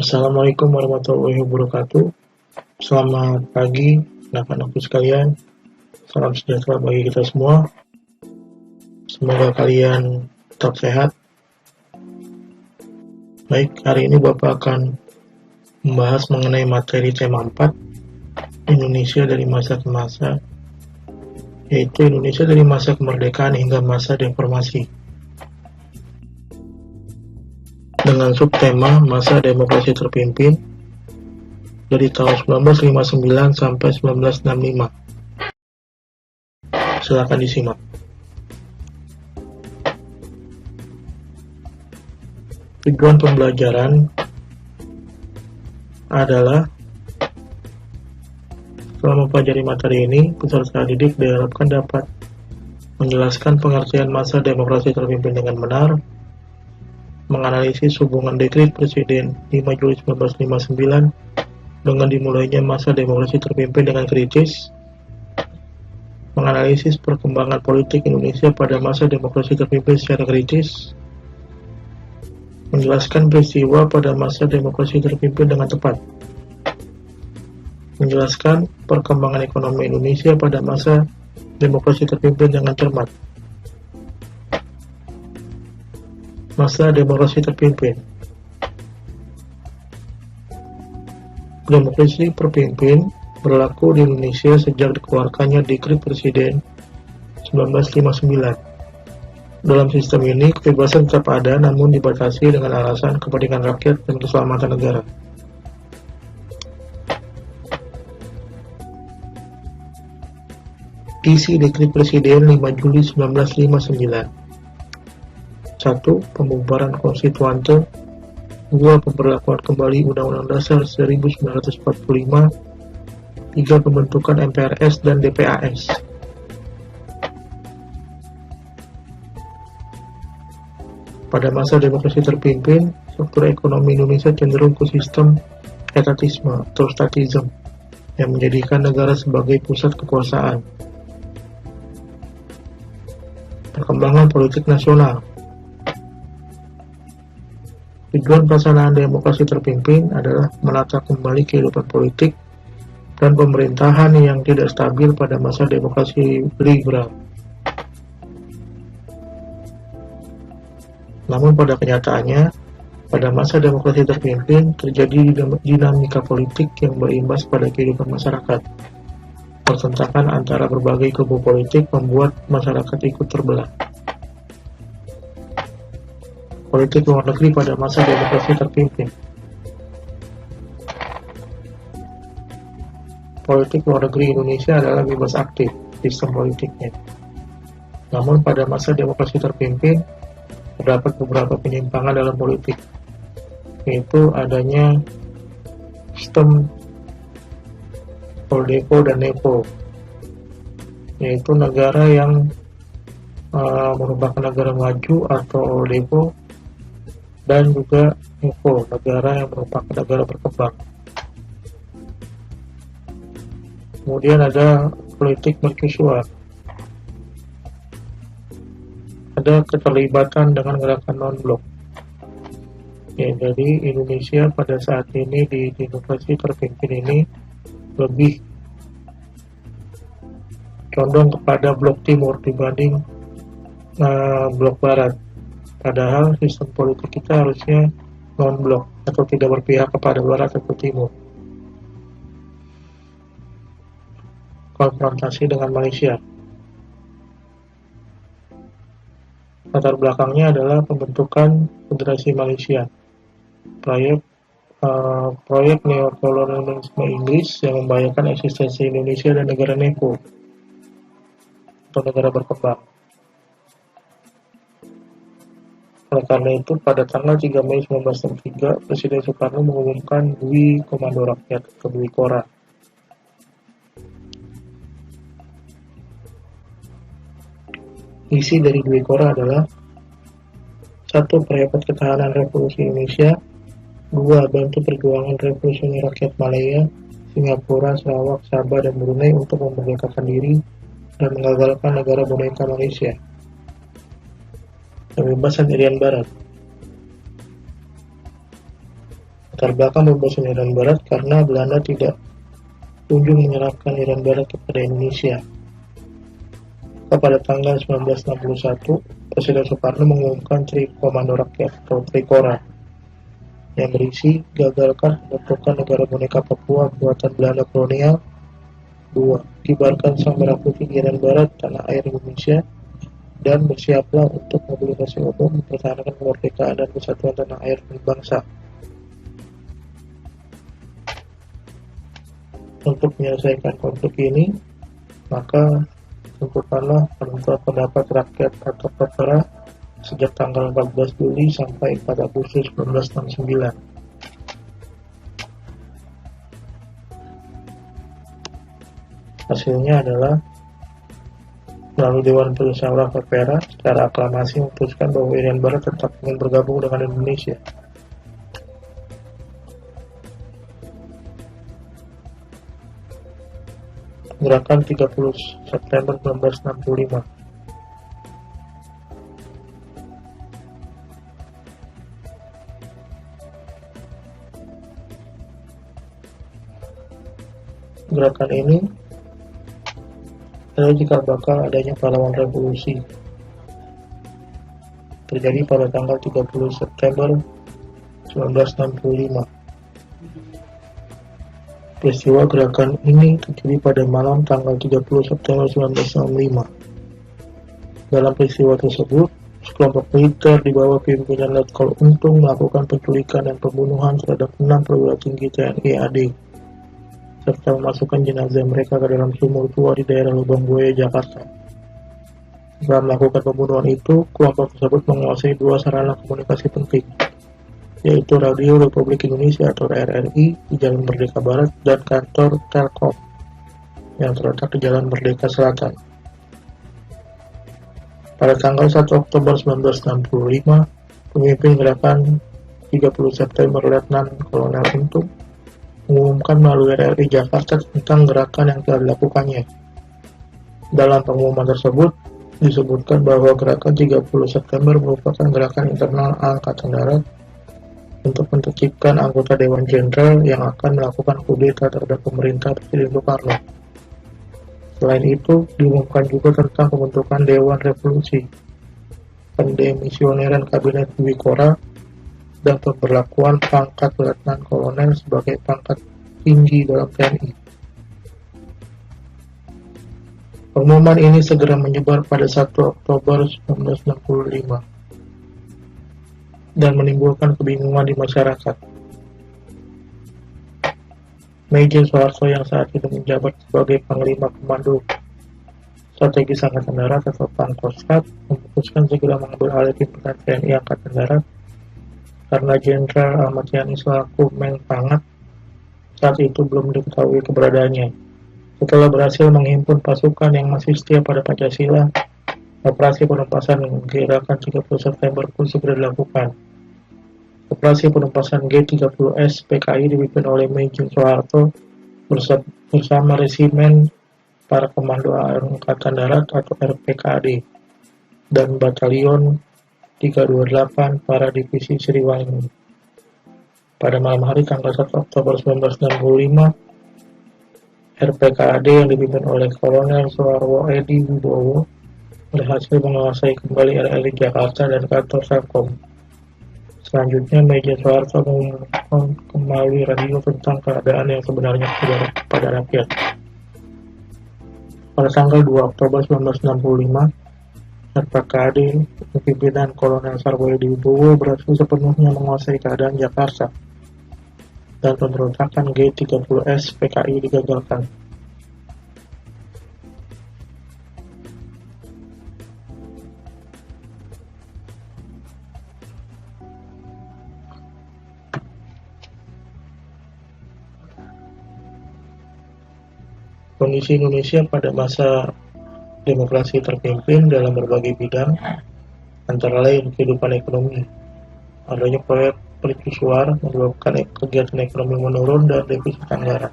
Assalamualaikum warahmatullahi wabarakatuh. Selamat pagi, anak-anakku sekalian. Salam sejahtera bagi kita semua. Semoga kalian tetap sehat. Baik, hari ini Bapak akan membahas mengenai materi tema 4, Indonesia dari masa ke masa, yaitu Indonesia dari masa kemerdekaan hingga masa reformasi. Dengan subtema masa demokrasi terpimpin dari tahun 1959 sampai 1965. Silakan disimak. Tujuan pembelajaran adalah setelah mempelajari materi ini, peserta didik diharapkan dapat menjelaskan pengertian masa demokrasi terpimpin dengan benar, menganalisis hubungan dekret Presiden 5 Juli 1959 dengan dimulainya masa demokrasi terpimpin dengan kritis, menganalisis perkembangan politik Indonesia pada masa demokrasi terpimpin secara kritis, menjelaskan peristiwa pada masa demokrasi terpimpin dengan tepat, menjelaskan perkembangan ekonomi Indonesia pada masa demokrasi terpimpin dengan cermat. Masa demokrasi terpimpin. Demokrasi terpimpin berlaku di Indonesia sejak dikeluarkannya Dekret Presiden 1959. Dalam sistem ini, kebebasan tetap ada namun dibatasi dengan alasan kepentingan rakyat dan keselamatan negara. Isi Dekret Presiden 5 Juli 1959. 1. Pembubaran konstituante. 2. Pemberlakuan kembali Undang-Undang Dasar 1945. 3. Pembentukan MPRS dan DPAS. Pada masa demokrasi terpimpin, struktur ekonomi Indonesia cenderung ke sistem etatisme atau statisme yang menjadikan negara sebagai pusat kekuasaan. Perkembangan politik nasional. Tujuan pelaksanaan demokrasi terpimpin adalah menata kembali kehidupan politik dan pemerintahan yang tidak stabil pada masa demokrasi liberal. Namun pada kenyataannya, pada masa demokrasi terpimpin terjadi dinamika politik yang berimbas pada kehidupan masyarakat. Pertentangan antara berbagai kubu politik membuat masyarakat ikut terbelah. Politik luar negeri pada masa demokrasi terpimpin. Politik luar negeri Indonesia adalah bebas aktif sistem politiknya. Namun pada masa demokrasi terpimpin terdapat beberapa penyimpangan dalam politik, yaitu adanya sistem Poldepo dan Nepo, yaitu negara yang merupakan negara maju atau Poldepo, dan juga Nepo, negara yang merupakan negara berkembang. Kemudian ada politik mercusuar. Ada keterlibatan dengan gerakan non-blok. Ya, jadi Indonesia pada saat ini di demokrasi terpimpin ini lebih condong kepada blok timur dibanding blok barat. Padahal sistem politik kita harusnya non-blok atau tidak berpihak kepada barat atau timur. Konfrontasi dengan Malaysia. Latar belakangnya adalah pembentukan Federasi Malaysia. Proyek neokolonialisme Inggris yang membahayakan eksistensi Indonesia dan negara Nepo atau negara berkembang. Oleh karena itu, pada tanggal 3 Mei 1963, Presiden Soekarno mengumumkan Dwi Komando Rakyat atau Dwi Kora. Isi dari Dwi Kora adalah 1. Perhebat ketahanan Revolusi Indonesia. 2. Bantu perjuangan Revolusi Rakyat Malaya, Singapura, Sarawak, Sabah, dan Brunei untuk memerdekakan diri dan menggagalkan negara boneka Malaysia. Pembebasan Irian Barat. Latar belakang pembebasan Irian Barat karena Belanda tidak kunjung menyerahkan Irian Barat kepada Indonesia. Pada tanggal 1961, Presiden Soekarno mengumumkan Tri Komando Rakyat atau Trikora yang berisi gagalkan pembentukan negara boneka Papua buatan Belanda kolonial. 2. Kibarkan sang merah putih di Irian Barat tanah air Indonesia dan bersiaplah untuk mobilisasi umum mempertahankan kemerdekaan dan kesatuan tanah air dan bangsa. Untuk menyelesaikan konflik ini, maka tentukanlah penentuan pendapat rakyat atau Pepera sejak tanggal 14 Juli sampai 4 Agustus 1969. Hasilnya adalah melalui Dewan Musyawarah Pepera secara aklamasi memutuskan bahwa Irian Barat tetap ingin bergabung dengan Indonesia. Gerakan 30 September 1965. Gerakan ini adalah cikal bakal adanya pahlawan revolusi. Terjadi pada tanggal 30 September 1965. Peristiwa gerakan ini terjadi pada malam tanggal 30 September 1965. Dalam peristiwa tersebut, sekelompok militer di bawah pimpinan Letkol Untung melakukan penculikan dan pembunuhan terhadap 6 perwira tinggi TNI AD, serta memasukkan jenazah mereka ke dalam sumur tua di daerah Lubang Buaya, Jakarta. Setelah melakukan pembunuhan itu, kelompok tersebut menguasai 2 sarana komunikasi penting, yaitu Radio Republik Indonesia atau RRI di Jalan Merdeka Barat dan kantor Telkom yang terletak di Jalan Merdeka Selatan. Pada tanggal 1 Oktober 1965, pemimpin gerakan 30 September Letnan Kolonel Untung mengumumkan melalui RRI Jakarta tentang gerakan yang telah dilakukannya. Dalam pengumuman tersebut, disebutkan bahwa gerakan 30 September merupakan gerakan internal Angkatan Darat untuk menertibkan anggota Dewan Jenderal yang akan melakukan kudeta terhadap pemerintah Presiden Soekarno. Selain itu, diumumkan juga tentang pembentukan Dewan Revolusi, pendemisioneran Kabinet Dwikora, dan pemberlakuan pangkat Letnan Kolonel sebagai pangkat tinggi dalam TNI. Pengumuman ini segera menyebar pada 1 Oktober 1965. Dan menimbulkan kebingungan di masyarakat. Maijen Soeharto yang saat itu menjabat sebagai Panglima Komando Strategis Angkatan Darat atau Pangkostrat memutuskan segera mengambil alih pimpinan TNI Angkatan Darat karena Jenderal Ahmad Yani selaku Menpangat saat itu belum diketahui keberadaannya. Setelah berhasil menghimpun pasukan yang masih setia pada Pancasila, operasi penumpasan gerakan 30 September pun segera dilakukan. Operasi penumpasan G30S PKI dipimpin oleh Maijen Soeharto bersama Resimen para Komando Angkatan Darat atau RPKAD dan Batalion 328 para Divisi Sriwangi. Pada malam hari tanggal 1 Oktober 1965, RPKAD yang dipimpin oleh Kolonel Soeharwo Edi Wibowo berhasil menguasai kembali RRI Jakarta dan kantor Telkom. Selanjutnya, Maijen Soeharto mengumumkan melalui radio tentang keadaan yang sebenarnya kepada rakyat. Pada tanggal 2 Oktober 1965, RPKAD pimpinan Kolonel Soeharwo Edi Wibowo berhasil sepenuhnya menguasai keadaan Jakarta dan pemberontakan G30S PKI digagalkan. Kondisi Indonesia pada masa demokrasi terpimpin dalam berbagai bidang, antara lain kehidupan ekonomi. Adanya proyek mercusuar menyebabkan kegiatan ekonomi menurun dan defisit anggaran.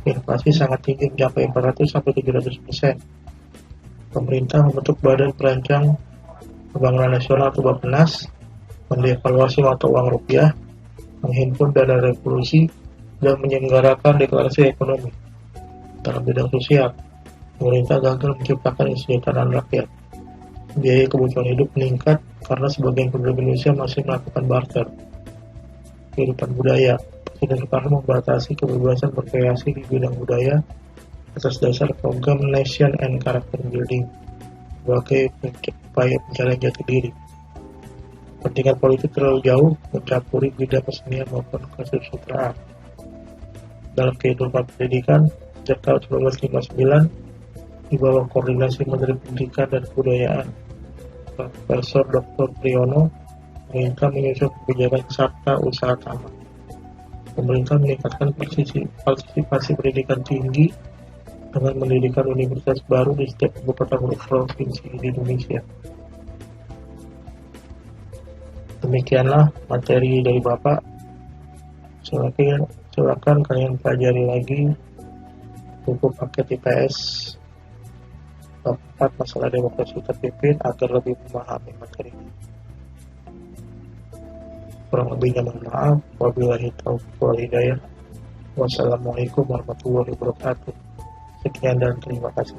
Inflasi sangat tinggi mencapai 400-700%. Pemerintah membentuk Badan Perancang Pembangunan Nasional atau Bappenas, mendevaluasi mata uang rupiah, menghimpun dana revolusi, dan menyelenggarakan deklarasi ekonomi. Dalam bidang sosial, pemerintah gagal menciptakan kesejahteraan rakyat. Biaya kebutuhan hidup meningkat karena sebagian penduduk Indonesia masih melakukan barter. Kehidupan budaya, Presiden Soekarno membatasi kebebasan berkreasi di bidang budaya atas dasar program Nation and Character Building sebagai upaya pencarian jati diri. Kepentingan politik terlalu jauh mencampuri bidang kesenian maupun kesusastraan. Dalam kehidupan pendidikan, sejak tahun 1959, di bawah koordinasi Menteri Pendidikan dan Kebudayaan, Profesor Dr. Priyono, pemerintah menyusun kebijakan Sabta Usaha Taman. Pemerintah meningkatkan partisipasi pendidikan tinggi dengan mendirikan universitas baru di setiap ibu kota provinsi di Indonesia. Demikianlah materi dari Bapak. Silakan kalian pelajari lagi buku paket IPS 4 masalah demokrasi terpimpin agar lebih memahami materi ini. Kurang lebihnya mohon maaf. Wabillahi taufiq wal hidayah. Wassalamualaikum warahmatullahi wabarakatuh. Sekian dan terima kasih.